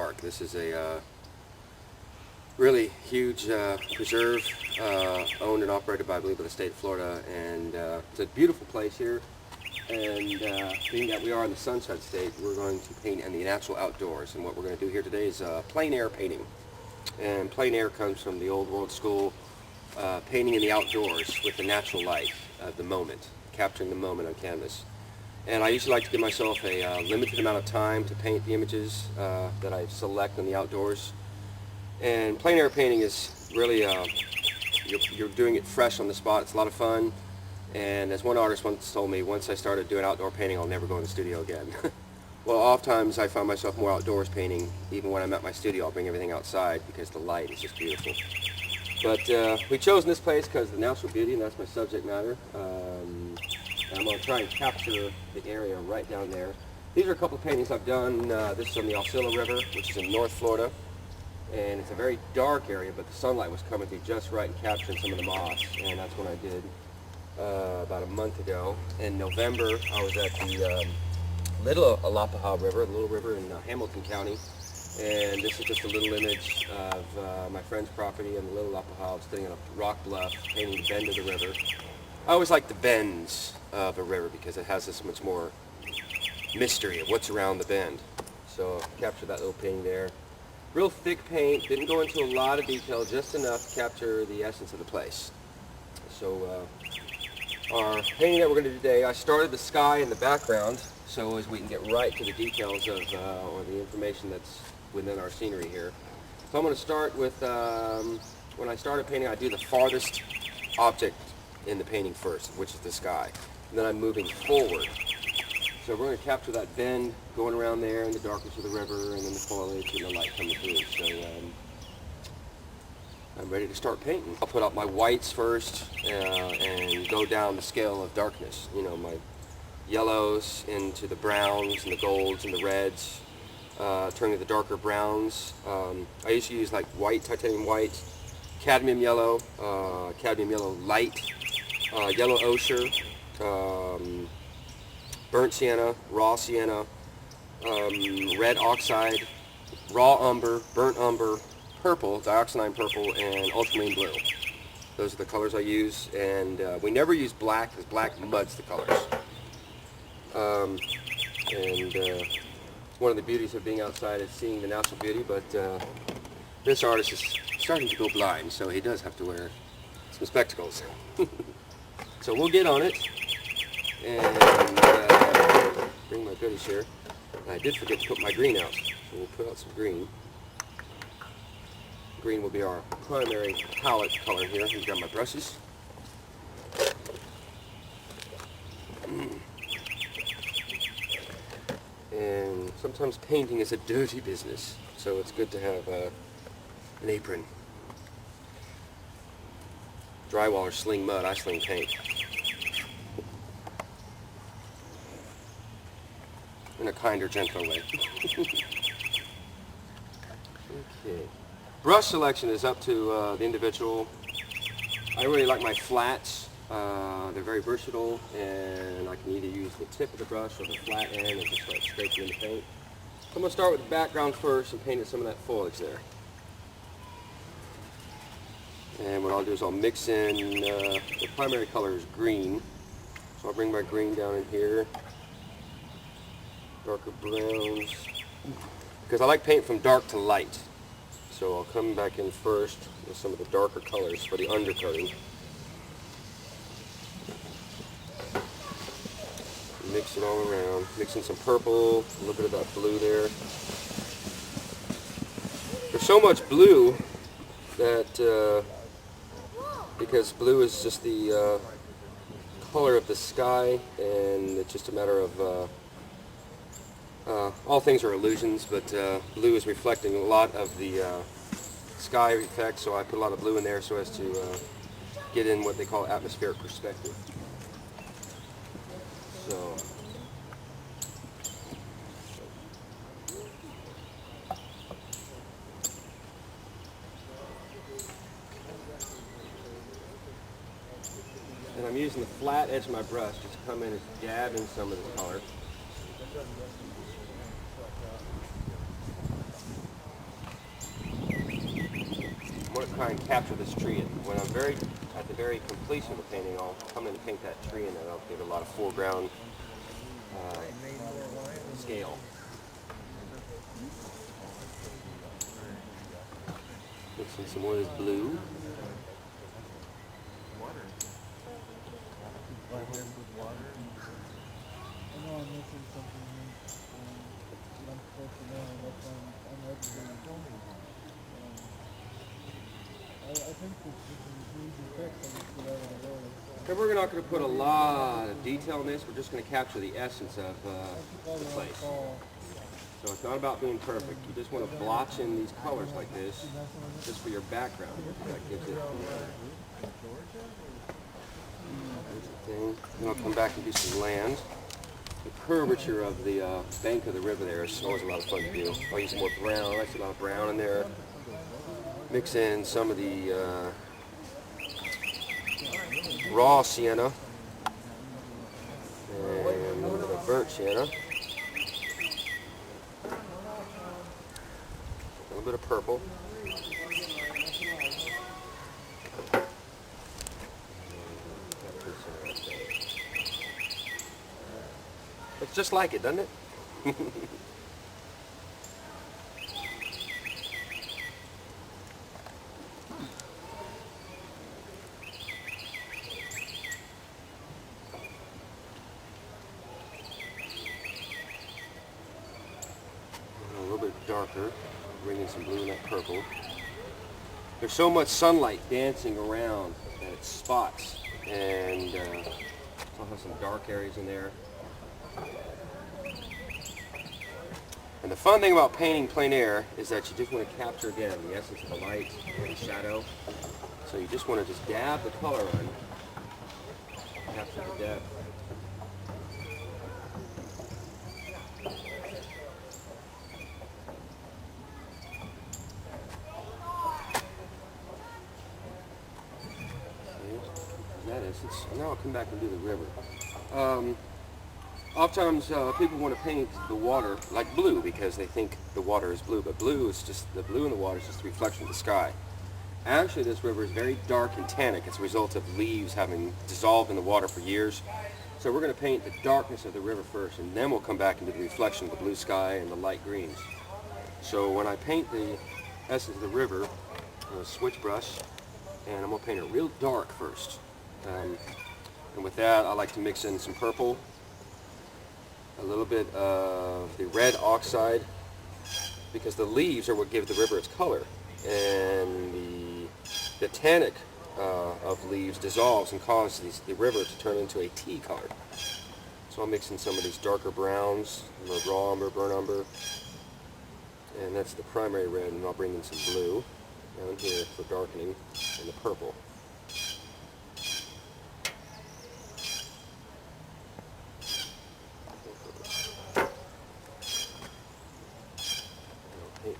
park. This is a really huge preserve owned and operated by, I believe, the state of Florida, and it's a beautiful place here. And being that we are in the Sunset State, we're going to paint in the natural outdoors. And what we're going to do here today is plein air painting. And plein air comes from the old world school, painting in the outdoors with the natural light of the moment, capturing the moment on canvas. And I usually like to give myself a limited amount of time to paint the images that I select in the outdoors. And plein air painting is really, you're doing it fresh on the spot. It's a lot of fun. And as one artist once told me, once I started doing outdoor painting, I'll never go in the studio again. Well, oftentimes I find myself more outdoors painting. Even when I'm at my studio, I'll bring everything outside because the light is just beautiful. But we chose this place because of the natural beauty, and that's my subject matter. And I'm going to try and capture the area right down there. These are a couple of paintings I've done. This is on the Osceola River, which is in North Florida. And it's a very dark area, but the sunlight was coming through just right and capturing some of the moss. And that's what I did about a month ago. In November, I was at the Little Alapaha River, the little river in Hamilton County. And this is just a little image of my friend's property on the Little Alapaha. I was sitting on a rock bluff, painting the bend of the river. I always like the bends of a river because it has this much more mystery of what's around the bend. So capture that little painting there. Real thick paint, didn't go into a lot of detail, just enough to capture the essence of the place. So our painting that we're going to do today, I started the sky in the background so as we can get right to the details of or the information that's within our scenery here. So I'm going to start with, when I started painting, I do the farthest object in the painting first, which is the sky. And then I'm moving forward. So we're going to capture that bend going around there and the darkness of the river and then the foliage and the light coming through. So I'm ready to start painting. I'll put out my whites first and go down the scale of darkness. You know, my yellows into the browns and the golds and the reds, turning to the darker browns. I usually use like white, titanium white, cadmium yellow light, yellow ochre, burnt sienna, raw sienna, red oxide, raw umber, burnt umber, purple, dioxanine purple, and ultramarine blue. Those are the colors I use, and we never use black because black muds the colors. One of the beauties of being outside is seeing the natural beauty, but this artist is starting to go blind, so he does have to wear some spectacles. So we'll get on it and bring my goodies here. I did forget to put my green out, so we'll put out some green. Green will be our primary palette color here. Let me grab my brushes. And sometimes painting is a dirty business, so it's good to have an apron. Drywallers sling mud, I sling paint. In a kinder, gentler way. Okay. Brush selection is up to the individual. I really like my flats. They're very versatile, and I can either use the tip of the brush or the flat end and just start scraping in the paint. So I'm going to start with the background first and paint some of that foliage there. And what I'll do is I'll mix in, the primary color is green, so I'll bring my green down in here. Darker browns, because I like paint from dark to light. So I'll come back in first with some of the darker colors for the undercutting. Mix it all around, mix in some purple, a little bit of that blue there. There's so much blue that, because blue is just the color of the sky, and it's just a matter of all things are illusions, but blue is reflecting a lot of the sky effect, so I put a lot of blue in there so as to get in what they call atmospheric perspective. So, and I'm using the flat edge of my brush just to come in and dab in some of the color. try and capture this tree. And when I'm at the very completion of the painting, I'll come in and paint that tree, and then I'll give it a lot of foreground scale. Mix in some more of this blue. And we're not going to put a lot of detail in this. We're just going to capture the essence of the place. So it's not about being perfect. You just want to blotch in these colors like this, just for your background. That gives it. Then I'll come back and do some land. The curvature of the bank of the river there is always a lot of fun to do. I'll use more brown. I like a lot of brown in there. Mix in some of the raw sienna and a little bit of burnt sienna. A little bit of purple. Looks just like it, doesn't it? A little bit darker, bring in some blue and that purple. There's so much sunlight dancing around that it spots, and I'll have some dark areas in there. And the fun thing about painting plein air is that you just want to capture again the essence of the light and the shadow. So you just want to just dab the color on, capture the depth. That essence. Now I'll come back and do the river. Oftentimes people want to paint the water like blue because they think the water is blue, but blue is just, the blue in the water is just a reflection of the sky. Actually, this river is very dark and tannic. It's a result of leaves having dissolved in the water for years. So we're going to paint the darkness of the river first, and then we'll come back into the reflection of the blue sky and the light greens. So when I paint the essence of the river, I'm going to switch brush, and I'm going to paint it real dark first. And with that, I like to mix in some purple, a little bit of the red oxide, because the leaves are what give the river its color, and the tannic of leaves dissolves and causes the river to turn into a tea color. So I'll mix in some of these darker browns, raw umber, burnt umber, and that's the primary red, and I'll bring in some blue down here for darkening, and the purple.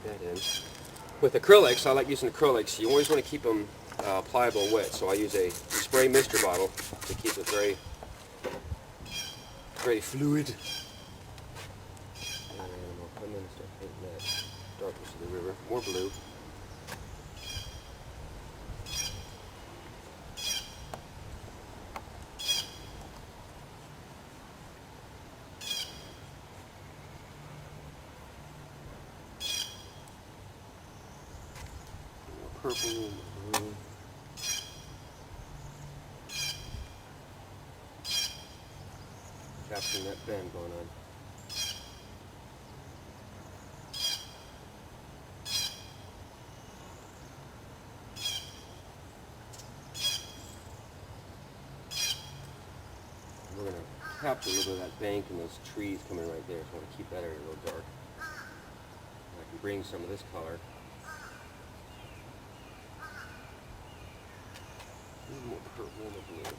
That in. With acrylics, I like using acrylics. You always want to keep them pliable and wet, so I use a spray mister bottle to keep it very, very fluid. And I'll come in and start painting that darkness of the river. More blue. Purple and blue. Capturing that bend going on. We're going to capture a little bit of that bank and those trees coming right there, so I want to keep that area a little dark. And I can bring some of this color. More purple and blue.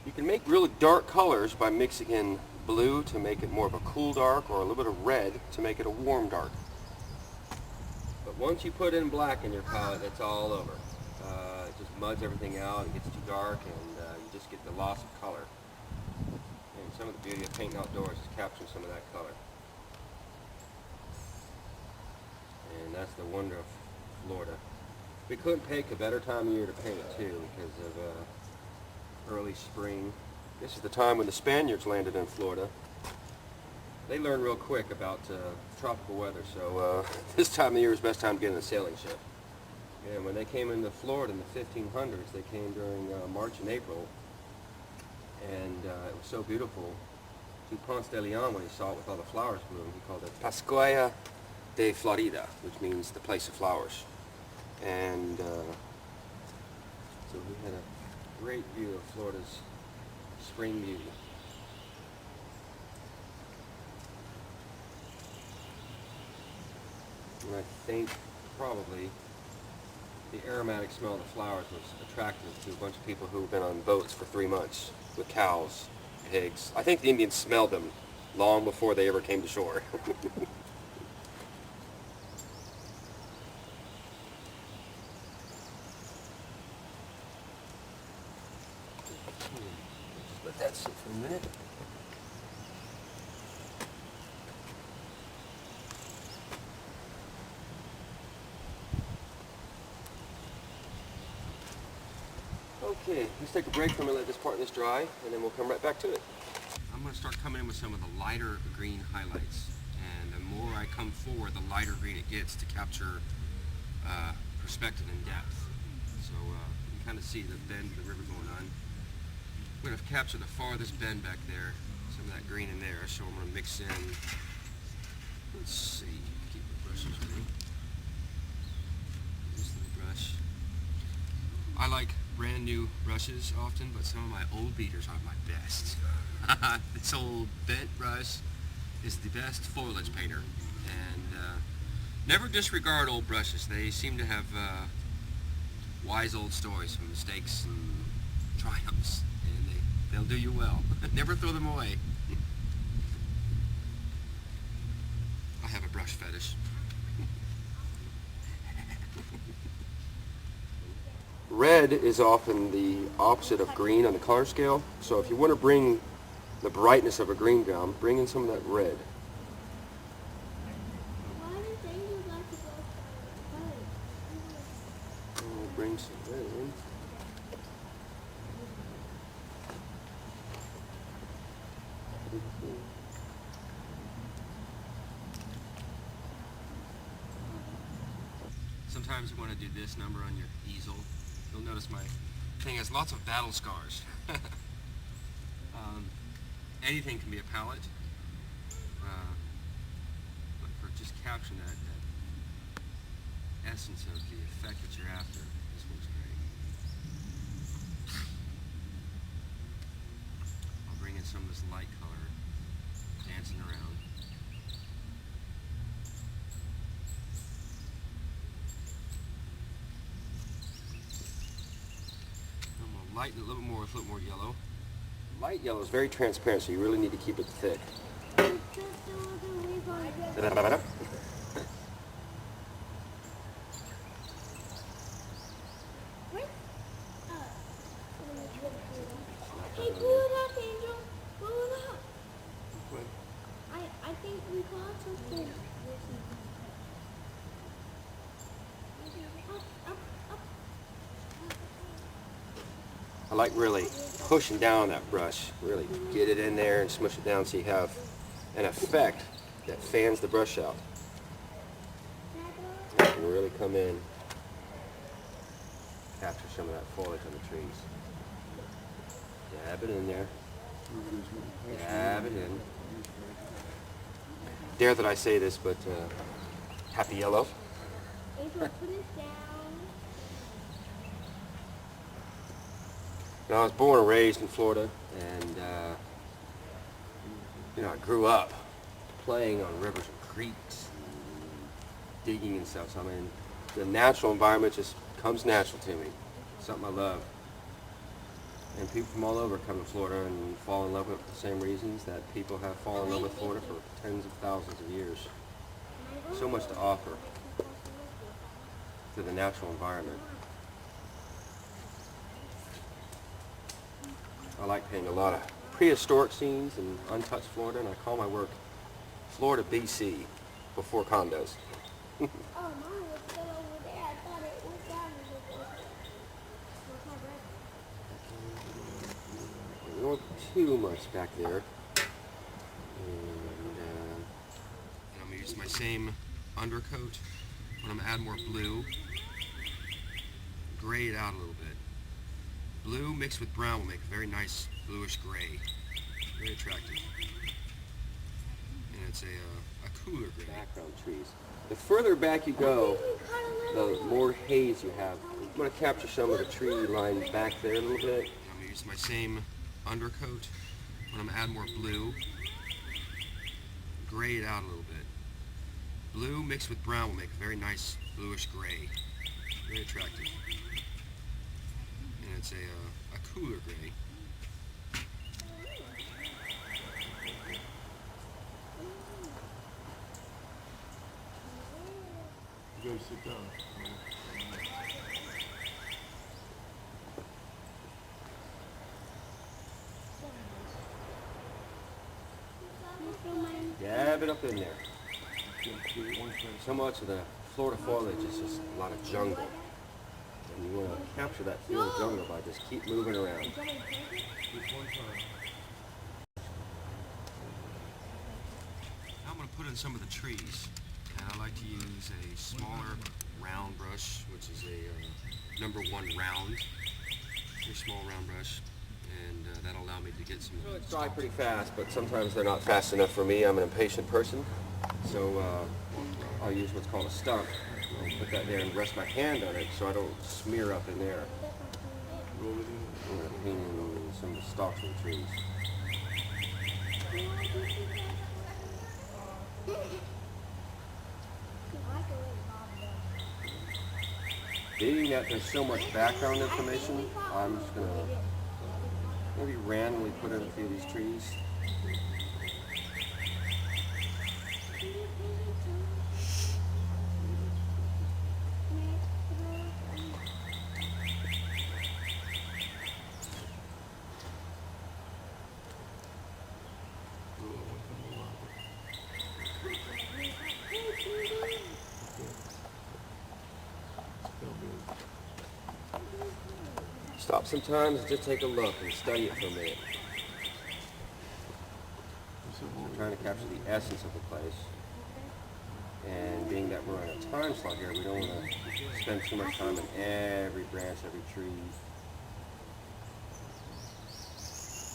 You can make really dark colors by mixing in blue to make it more of a cool dark, or a little bit of red to make it a warm dark. But once you put in black in your palette, it's all over. It just muds everything out, it gets too dark, and you just get the loss of color. And some of the beauty of painting outdoors is capturing some of that color. That's the wonder of Florida. We couldn't pick a better time of year to paint it too, because of early spring. This is the time when the Spaniards landed in Florida. They learned real quick about tropical weather, so this time of year is the best time to get in a sailing ship. And when they came into Florida in the 1500s, they came during March and April, and it was so beautiful. To Ponce de Leon, when he saw it with all the flowers blooming, he called it Pascuaya de Florida, which means the place of flowers. And so we had a great view of Florida's spring beauty. And I think probably the aromatic smell of the flowers was attractive to a bunch of people who've been on boats for 3 months with cows, pigs. I think the Indians smelled them long before they ever came to shore. Just let that sit for a minute. Okay, let's take a break from it, let this part of this dry, and then we'll come right back to it. I'm going to start coming in with some of the lighter green highlights, and the more I come forward, the lighter green it gets to capture perspective and depth. So you can kind of see the bend of the river going on. I'm going to capture the farthest bend back there, some of that green in there, so I'm going to mix in, let's see, keep the brushes ready. This little brush. I like brand new brushes often, but some of my old beaters are my best. This old bent brush is the best foliage painter, and never disregard old brushes. They seem to have wise old stories from mistakes and triumphs, and they'll do you well. Never throw them away. I have a brush fetish. Red is often the opposite of green on the color scale, so if you want to bring the brightness of a green ground, bring in some of that red. I'll bring some red in. Sometimes you want to do this number on your easel. You'll notice my thing has lots of battle scars. Anything can be a palette, but for just capturing that essence of the effect that you're after, this works great. I'll bring in some of this light color, dancing around. Lighten it a little bit more with a little more yellow. Light yellow is very transparent, so you really need to keep it thick. Hey, pull it up, Angel. Pull it up. I think we got something. Up. I like really pushing down that brush, really get it in there and smush it down so you have an effect that fans the brush out. You can really come in, capture some of that foliage on the trees. Dab it in there. Dab it in. Dare that I say this, but happy yellow. Angel, put it down. You know, I was born and raised in Florida, and you know, I grew up playing on rivers and creeks, and digging and stuff. So I mean, the natural environment just comes natural to me. It's something I love. And people from all over come to Florida and fall in love with it for the same reasons that people have fallen in love with Florida for tens of thousands of years. So much to offer to the natural environment. I like painting a lot of prehistoric scenes in untouched Florida, and I call my work Florida BC, before condos. Oh, mine was still over there. I thought it was down in the water. We don't want too much back there. And I'm going to use my same undercoat, but I'm going to add more blue. Gray it out a little bit. Blue mixed with brown will make a very nice bluish gray. Very attractive. And it's a cooler gray. Background trees. The further back you go, the more haze you have. I'm going to capture some of the tree line back there a little bit. I'm going to use my same undercoat, but I'm going to add more blue. Gray it out a little bit. Blue mixed with brown will make a very nice bluish gray. Very attractive. And it's a cooler gray. You gotta sit down. Dab it up in there. So much of the Florida foliage is just a lot of jungle. And you want to capture that feel of jungle by just keep moving around. Just one time. I'm going to put in some of the trees. And I like to use a smaller round brush, which is a number 1 round. Very small round brush. And that'll allow me to get some... It's dry pretty fast, but sometimes they're not fast enough for me. I'm an impatient person. So I'll use what's called a stump. I'll put that there and rest my hand on it so I don't smear up in there. Roll it in. I'm going to paint in some of the stalks of the trees. Being that there's so much background information, I'm just going to maybe randomly put in a few of these trees. Stop sometimes and just take a look and study it for a minute. I'm trying to capture the essence of the place. And being that we're on a time slot here, we don't want to spend too much time in every branch, every tree.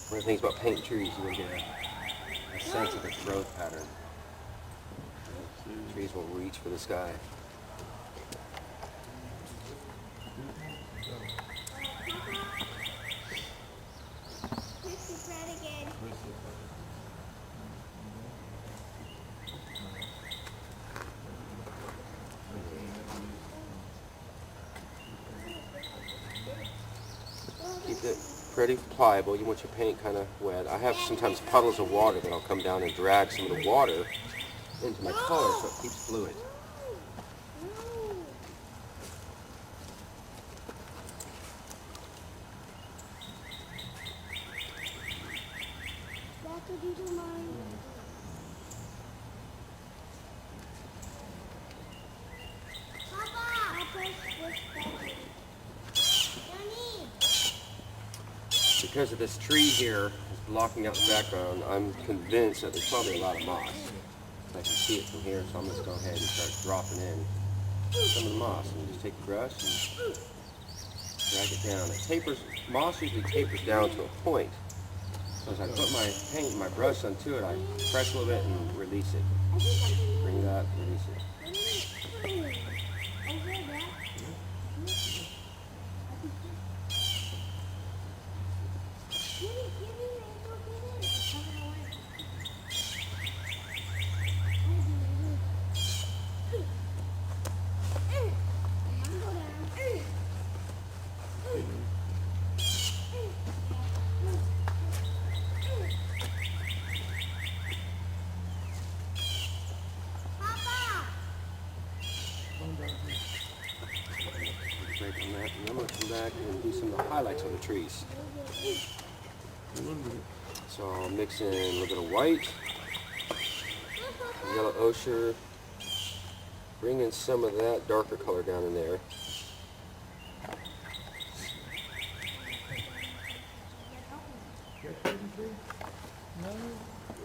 One of the things about painting trees, you will get a sense of the growth pattern. Trees will reach for the sky. Keep it pretty pliable. You want your paint kind of wet. I have sometimes puddles of water that I'll come down and drag some of the water into my color so it keeps fluid. Because of this tree here is blocking out the background, I'm convinced that there's probably a lot of moss. I can see it from here, so I'm going to go ahead and start dropping in some of the moss. And just take the brush and drag it down. It tapers, moss usually tapers down to a point. So as I put my paint and my brush onto it, I press a little bit and release it. Bring it up, release it. Break on that, and I'm going to come back and do some of the highlights on the trees. So I'll mix in a little bit of white, yellow ochre, Bring in some of that darker color down in there.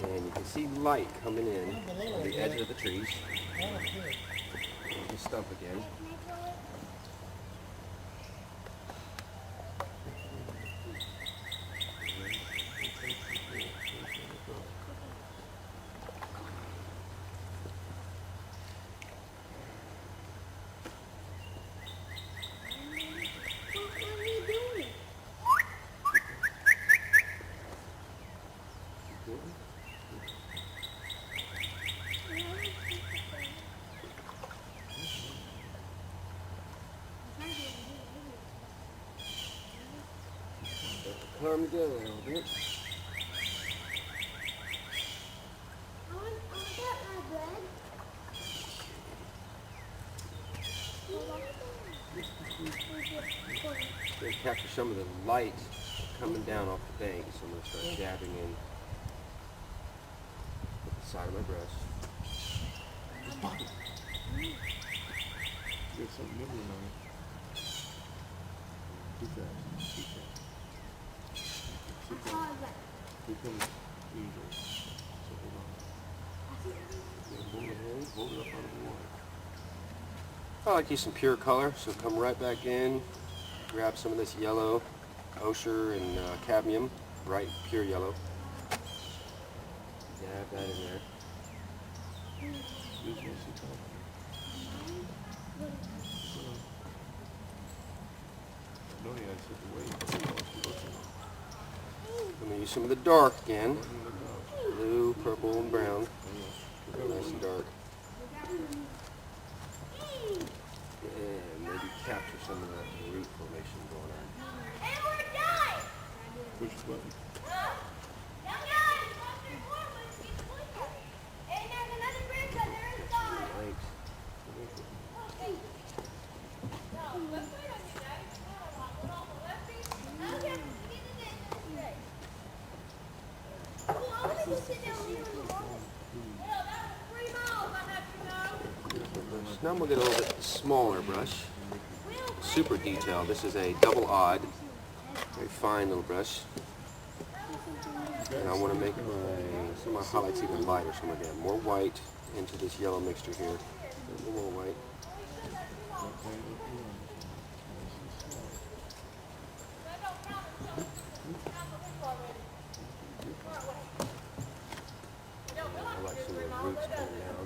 And you can see light coming in on the edge of the trees. The stump again. Color them together a little bit. Going to capture some of the light coming down off the bank, so I'm going to start dabbing in with the side of my brush. There's some nibbling on it. Too fast. Too fast. Becomes easier. So hold on. Yeah, hold it up out of the water. I like to use some pure color, so come right back in, grab some of this yellow, ochre and cadmium, bright pure yellow. Dab that in there. This one's the color. No, yeah, I said the way. I'm going to use some of the dark again. Blue, purple, and brown. Nice and dark. And maybe capture some of that root formation going on. And we're done! Which button? And there's another bridge on the other side. Right. Now I'm going to get a little bit smaller brush. Super detailed. This is a double odd. Very fine little brush. And I want to make some of my highlights even lighter. So I'm going to add more white into this yellow mixture here. A little more white. I like some of the roots coming down.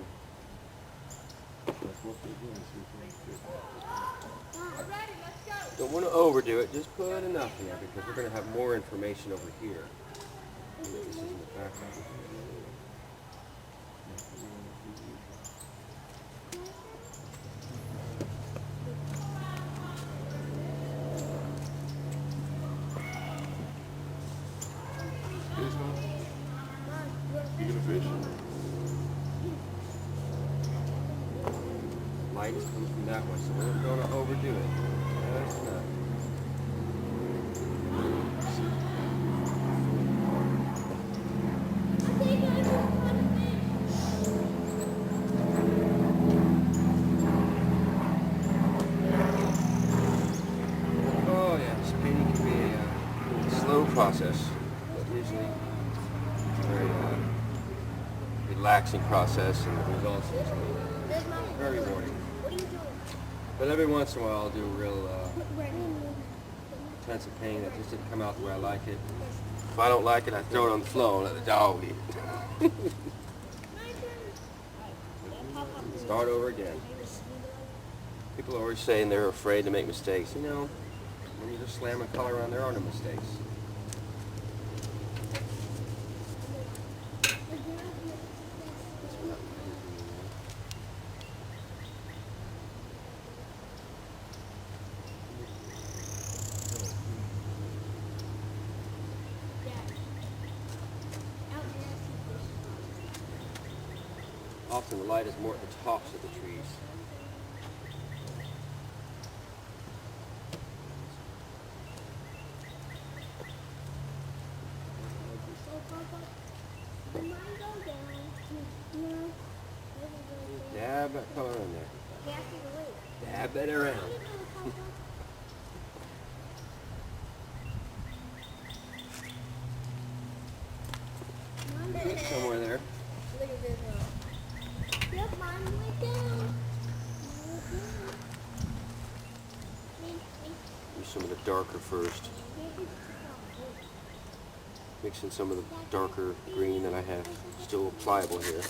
Don't want to overdo it, just put enough in there because we're going to have more information over here. This is in the background. This one? You gonna fish? Light is coming from that way, so we're not going to overdo it. Just enough. Oh yeah, this painting can be a slow process, but usually a very relaxing process, and the results usually very rewarding. But every once in a while I'll do a real intensive painting that just didn't come out the way I like it. If I don't like it, I throw it on the floor and let the dog eat it. Start over again. People are always saying they're afraid to make mistakes. You know, when you're just slamming color around, there are no mistakes. Often the light is more at the tops of the trees. Dab Alright, come on in there. Yeah, I see the weight. Dab that around. It's somewhere there. Look at this one. Yep, mine went down. Use some of the darker first. Mix in some of the darker green that I have still pliable here.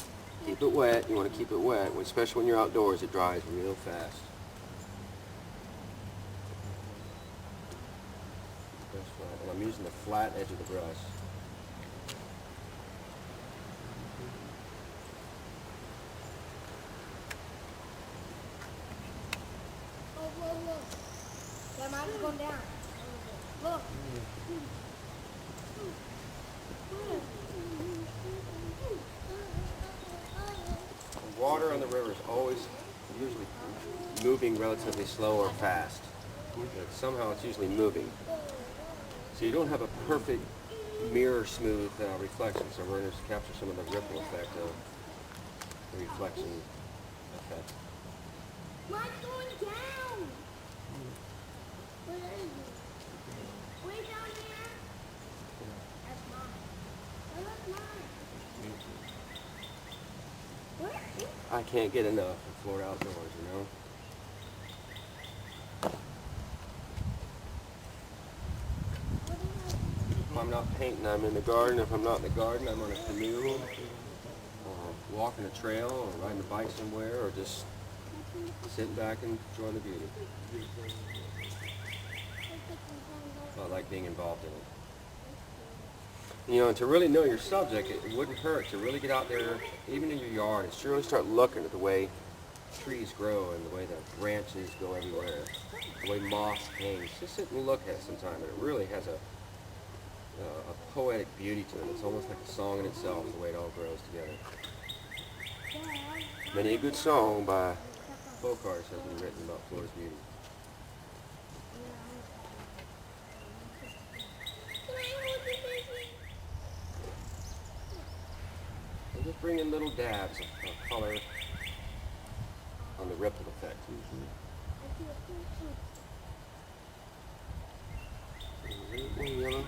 Keep it wet. You want to keep it wet, especially when you're outdoors. It dries real fast. And I'm using the flat edge of the brush. Oh, look. Yeah, mine's going down. Look. The water on the river is always usually moving relatively slow or fast. But somehow it's usually moving. So you don't have a perfect mirror smooth reflection, so we're going to capture some of the ripple effect of the reflection effect. Mine's going down. Where is it? Way down here? That's mine. Oh, that's mine. Where is it? I can't get enough of Florida outdoors, you know? If I'm not painting, I'm in the garden. If I'm not in the garden, I'm on a canoe, or walking a trail, or riding a bike somewhere, or just sitting back and enjoying the beauty. I like being involved in it. You know, and to really know your subject, it wouldn't hurt to really get out there, even in your yard, and really start looking at the way trees grow and the way the branches go everywhere, the way moss hangs. Just sit and look at it sometime, and it really has a poetic beauty to it. It's almost like a song in itself, the way it all grows together. Many a good song by folk artists has been written about Florida's beauty. And just bring in little dabs of color on the ripple effect. A little yellow.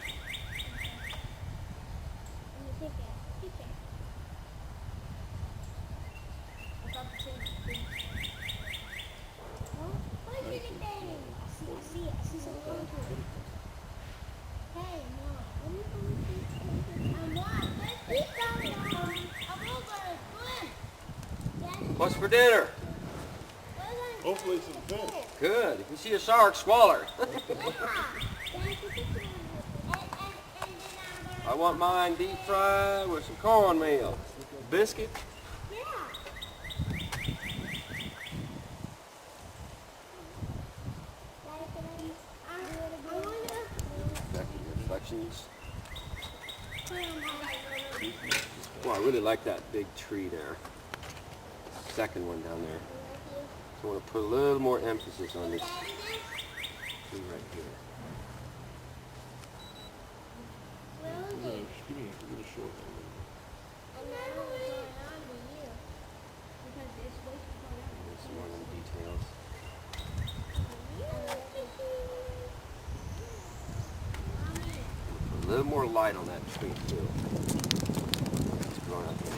What's for dinner? Hopefully some fish. Good. If you see a shark, swallow it. I want mine deep fried with some cornmeal. Biscuit. Reflections. Well, I really like that big tree there. Second one down there. So I want to put a little more emphasis on this tree right here. Give me a short one. Some more little details. Put a little more light on that tree too. It's growing up here.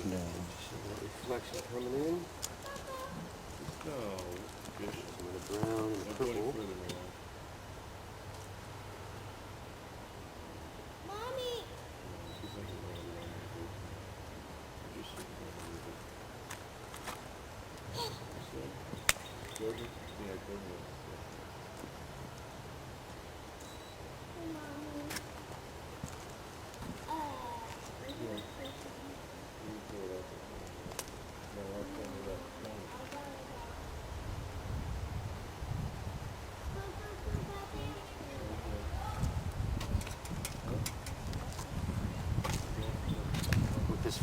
No. Reflection coming in. No. Fish. Some of the brown and the Don't go any purple. further, man. Mommy! She's like a little around there. Just sit there a little bit. Gordon? Yeah, Gordon. Yeah. You can pull it up. No, I'll turn it up.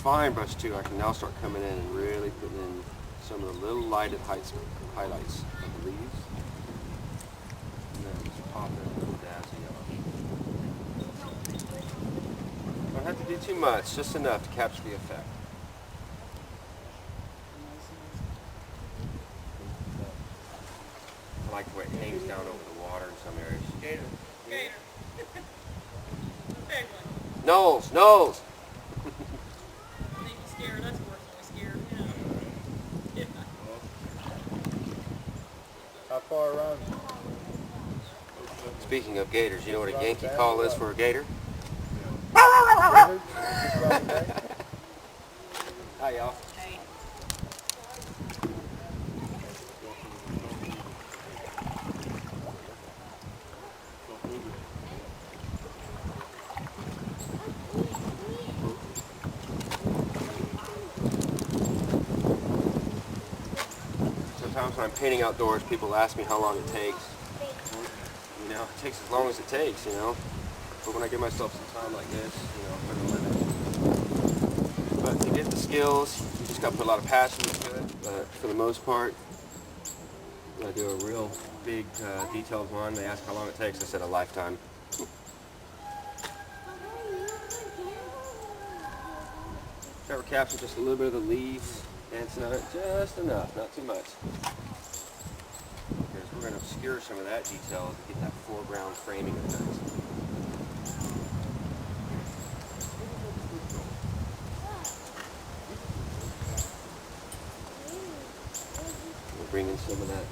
fine brush too, I can now start coming in and really putting in some of the little lighted highlights of the leaves. And then just pop in a little dazzle yellow. Don't have to do too much, just enough to capture the effect. I like the way it hangs down over the water in some areas. Gator. Gator. Big one. Nose, nose! I think he's scared. That's worse than scared. Yeah. How far around? Speaking of gators, you know what a Yankee call is for a gator? Gator? Hi, y'all. Hey. Sometimes when I'm painting outdoors, people ask me how long it takes. You know, it takes as long as it takes, you know. But when I give myself some time like this, you know, I'm going to limit. But to get the skills, you just got to put a lot of passion into it. But for the most part, when I do a real big, detailed one, they ask how long it takes. I said a lifetime. Try to capture just a little bit of the leaves, dancing on it, just enough, not too much. Because we're going to obscure some of that detail to get that foreground framing effect. We'll bring in some of that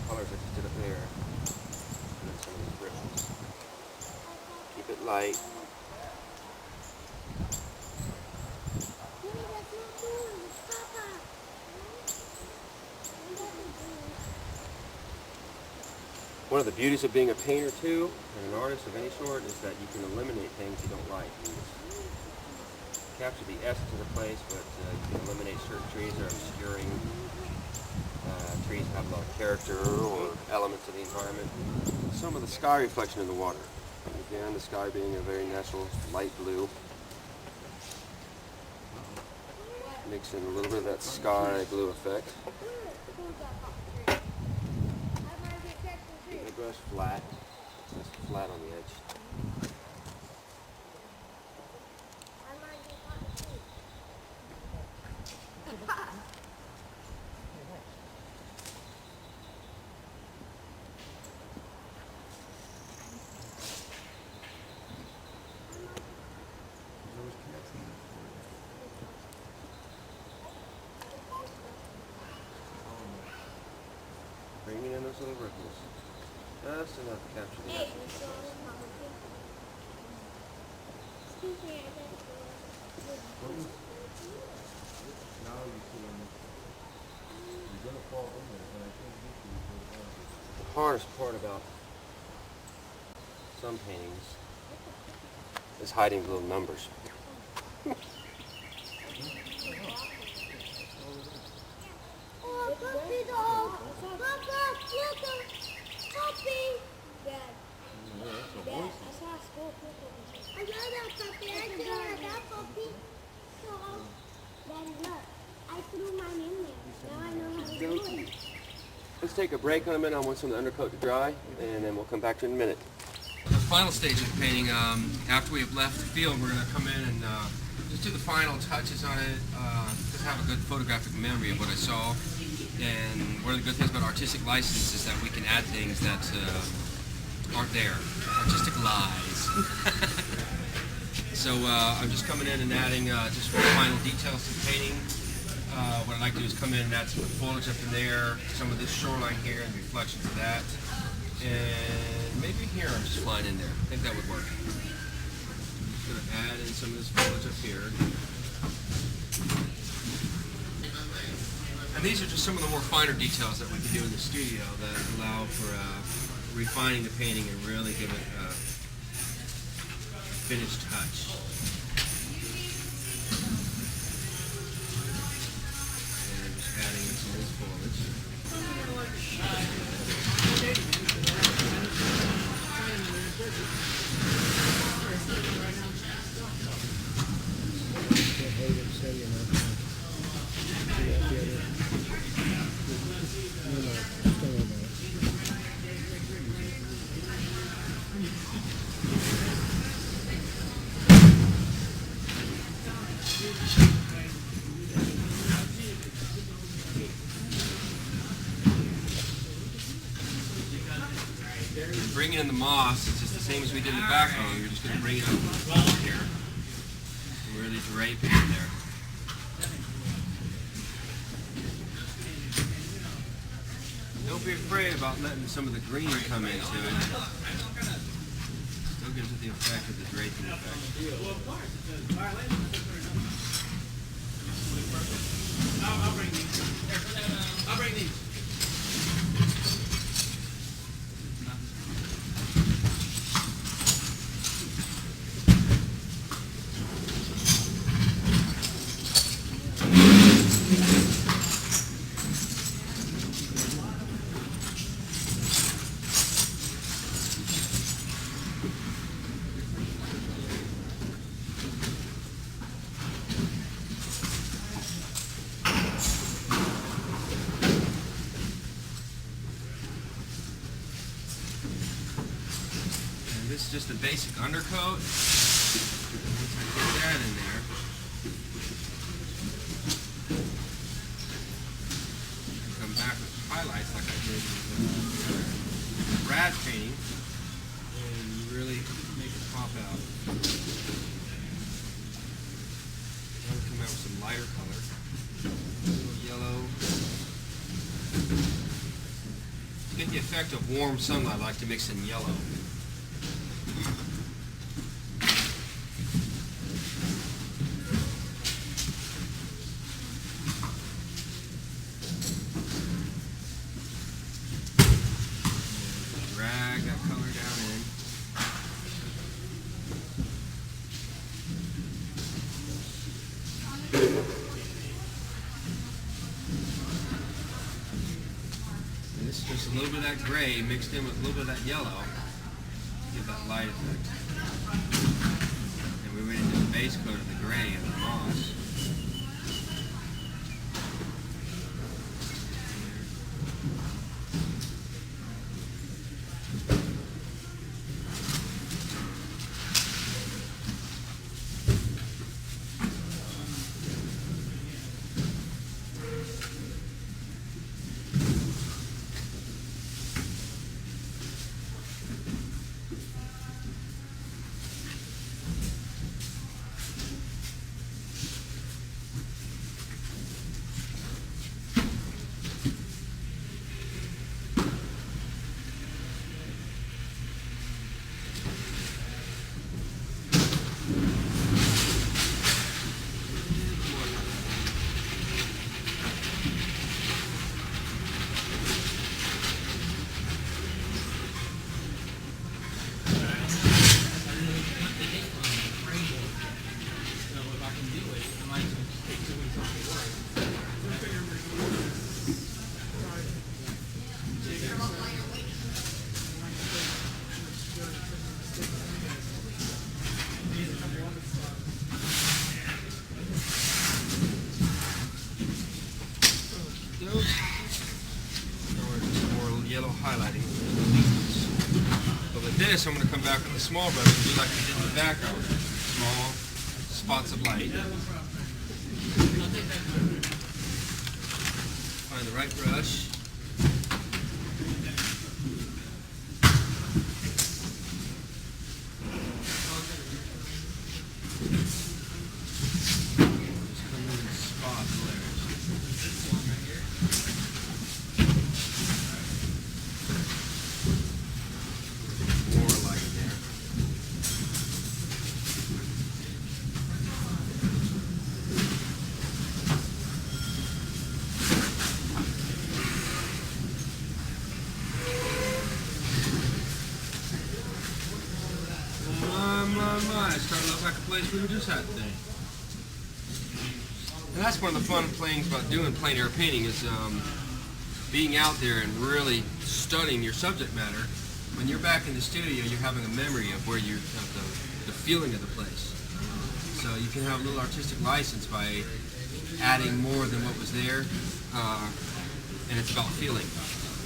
colors I just did up there, and then some of these ripples. Keep it light. One of the beauties of being a painter too, and an artist of any sort, is that you can eliminate things you don't like. You just capture the essence of the place, but you can eliminate certain trees that are obscuring trees that have a lot of character or elements of the environment. Some of the sky reflection in the water. Again, the sky being a very natural light blue. Mix in a little bit of that sky blue effect. Brush flat, just flat on the edge. Bringing in those little ripples. Just enough to capture the essence. Now you see them. You're gonna fall in there, but I can't get you to go down. The hardest part about some paintings is hiding the little numbers. Oh, puppy dog! Papa, puppy! Dad. Dad, I saw a school puppy. I saw that puppy. I saw that puppy. So, Daddy, look. I threw mine in there. Now I know how to do it. Let's take a break on a minute. I want some of the undercoat to dry, and then we'll come back to it in a minute. The final stage of the painting, after we have left the field, we're going to come in and just do the final touches on it, just have a good photographic memory of what I saw. And one of the good things about artistic license is that we can add things that aren't there. Artistic lies. So I'm just coming in and adding just final details to the painting. What I'd like to do is come in and add some foliage up in there, some of this shoreline here and reflections of that. And maybe here I'm just flying in there. I think that would work. I'm just going to add in some of this foliage up here. And these are just some of the more finer details that we can do in the studio that allow for refining the painting and really give it a finished touch. And just adding in some of this foliage. bringing in the moss, it's just the same as we did in the backbone. You're just going to bring it up here and really drape it in there. Don't be afraid about letting some of the green come into it. Still gives it the effect of the draping effect. I'll bring these. I'll bring these. This is just the basic undercoat. Once I get that in there, I come back with highlights like I did with rad painting, and really make it pop out. Now we come out with some lighter color, a little yellow. To get the effect of warm sunlight, I like to mix in yellow. Drag that color down in. And this is just a little bit of that gray mixed in with a little bit of that yellow to give that light effect. And we went into the base coat of the gray and the moss. Yellow highlighting. But with this, I'm going to come back with the small brush and do like we did in the background. Small spots of light. Find the right brush. Just come in and spot layers. It's starting to look like a place we were just at today. And that's one of the fun things about doing plein air painting is being out there and really studying your subject matter. When you're back in the studio, you're having a memory of where you have the feeling of the place. So you can have a little artistic license by adding more than what was there, and it's about feeling.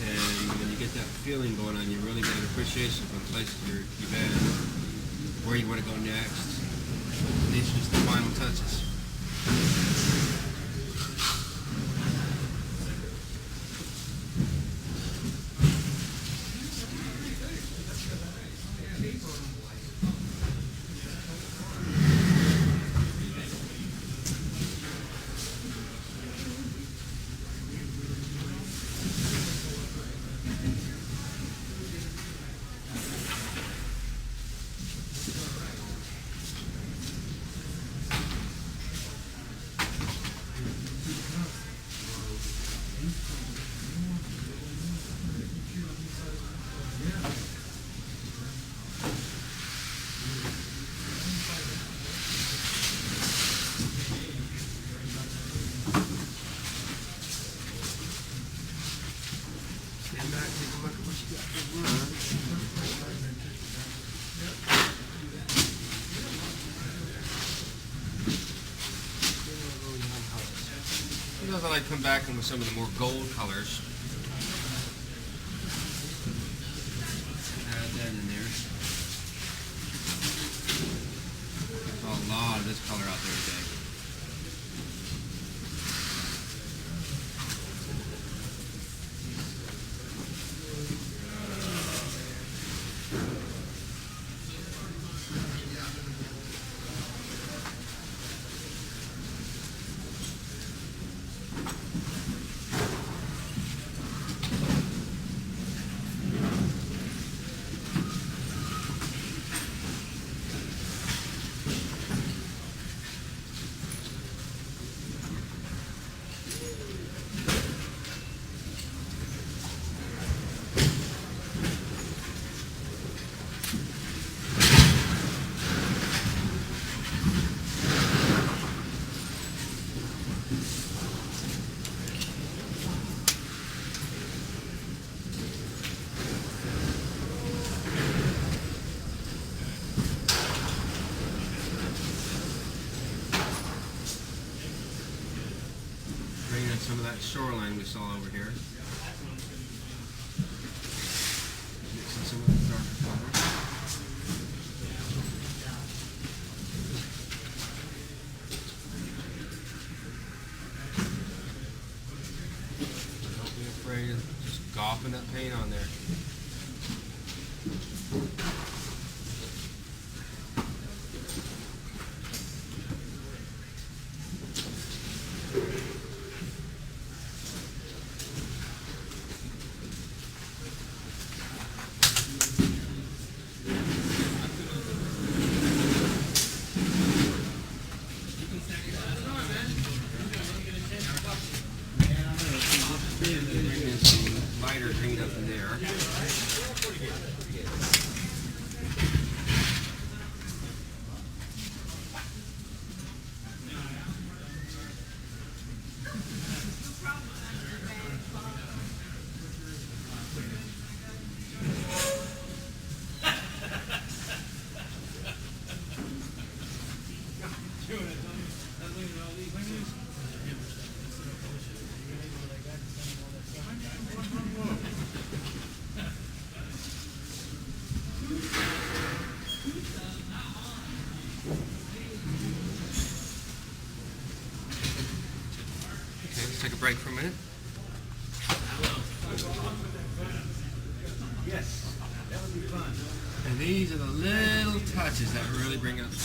And when you get that feeling going on, you really get an appreciation for the places you've been, where you want to go next. These are just the final touches. back, take a look at what you got for work. Sometimes I like to come back in with some of the more gold colors. Add that in there. Saw a lot of this color out there today. Bringing in some of that shoreline we saw over here. Mixing some of that darker color. Don't be afraid of just gopping that paint on there. Bringing some lighter green up in there. Okay, let's take a break for a minute. Yes, that would be fun. And these are the little touches that really bring out the